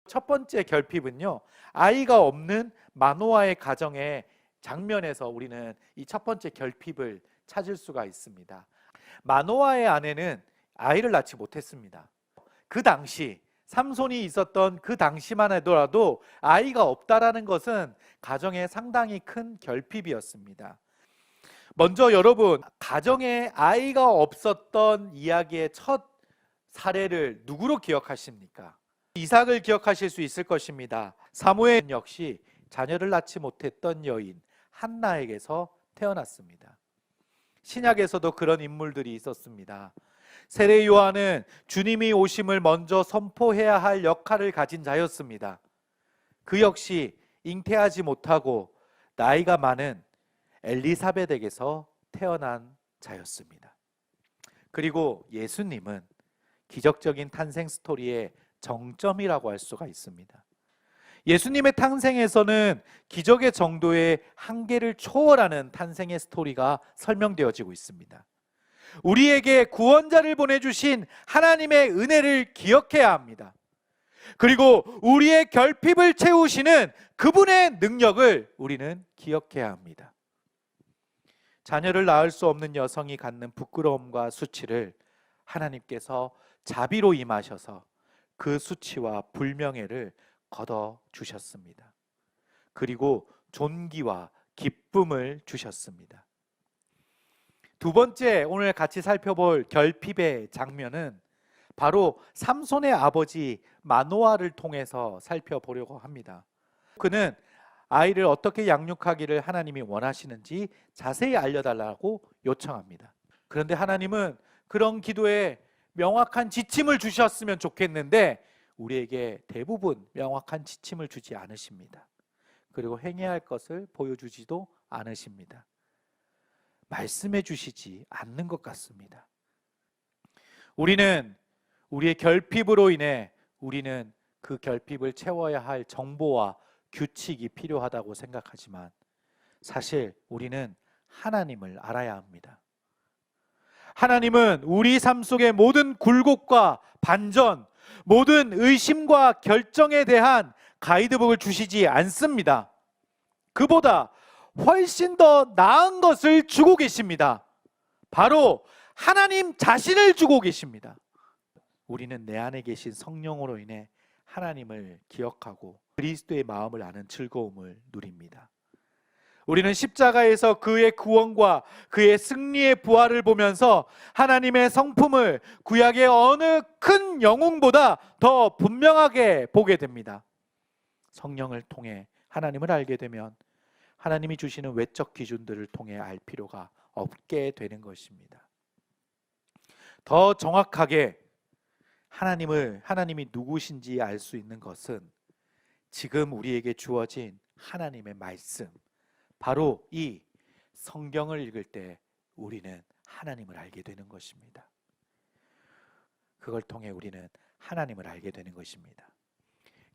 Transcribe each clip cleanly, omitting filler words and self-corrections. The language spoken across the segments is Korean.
첫 번째 결핍은요, 아이가 없는 마노아의 가정의 장면에서 우리는 이 첫 번째 결핍을 찾을 수가 있습니다. 마노아의 아내는 아이를 낳지 못했습니다. 그 당시 삼손이 있었던 그 당시만 하더라도 아이가 없다라는 것은 가정에 상당히 큰 결핍이었습니다. 먼저 여러분, 가정에 아이가 없었던 이야기의 첫 사례를 누구로 기억하십니까? 이삭을 기억하실 수 있을 것입니다. 사무엘 역시 자녀를 낳지 못했던 여인 한나에게서 태어났습니다. 신약에서도 그런 인물들이 있었습니다. 세례 요한은 주님이 오심을 먼저 선포해야 할 역할을 가진 자였습니다. 그 역시 잉태하지 못하고 나이가 많은 엘리사벳에게서 태어난 자였습니다. 그리고 예수님은 기적적인 탄생 스토리의 정점이라고 할 수가 있습니다. 예수님의 탄생에서는 기적의 정도의 한계를 초월하는 탄생의 스토리가 설명되어지고 있습니다. 우리에게 구원자를 보내주신 하나님의 은혜를 기억해야 합니다. 그리고 우리의 결핍을 채우시는 그분의 능력을 우리는 기억해야 합니다. 자녀를 낳을 수 없는 여성이 갖는 부끄러움과 수치를 하나님께서 자비로 임하셔서 그 수치와 불명예를 걷어주셨습니다. 그리고 존귀와 기쁨을 주셨습니다. 두 번째 오늘 같이 살펴볼 결핍의 장면은 바로 삼손의 아버지 마노아를 통해서 살펴보려고 합니다. 그는 아이를 어떻게 양육하기를 하나님이 원하시는지 자세히 알려달라고 요청합니다. 그런데 하나님은 그런 기도에 명확한 지침을 주셨으면 좋겠는데 우리에게 대부분 명확한 지침을 주지 않으십니다. 그리고 행해야 할 것을 보여주지도 않으십니다. 말씀해 주시지 않는 것 같습니다. 우리는 우리의 결핍으로 인해 우리는 그 결핍을 채워야 할 정보와 규칙이 필요하다고 생각하지만 사실 우리는 하나님을 알아야 합니다. 하나님은 우리 삶 속의 모든 굴곡과 반전, 모든 의심과 결정에 대한 가이드북을 주시지 않습니다. 그보다 훨씬 더 나은 것을 주고 계십니다. 바로 하나님 자신을 주고 계십니다. 우리는 내 안에 계신 성령으로 인해 하나님을 기억하고 그리스도의 마음을 아는 즐거움을 누립니다. 우리는 십자가에서 그의 구원과 그의 승리의 부활을 보면서 하나님의 성품을 구약의 어느 큰 영웅보다 더 분명하게 보게 됩니다. 성령을 통해 하나님을 알게 되면 하나님이 주시는 외적 기준들을 통해 알 필요가 없게 되는 것입니다. 더 정확하게 하나님이 누구신지 알 수 있는 것은 지금 우리에게 주어진 하나님의 말씀, 바로 이 성경을 읽을 때 우리는 하나님을 알게 되는 것입니다. 그걸 통해 우리는 하나님을 알게 되는 것입니다.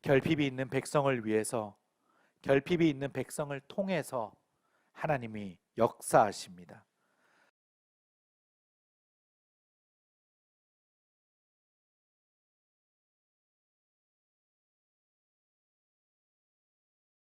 결핍이 있는 백성을 위해서, 결핍이 있는 백성을 통해서 하나님이 역사하십니다.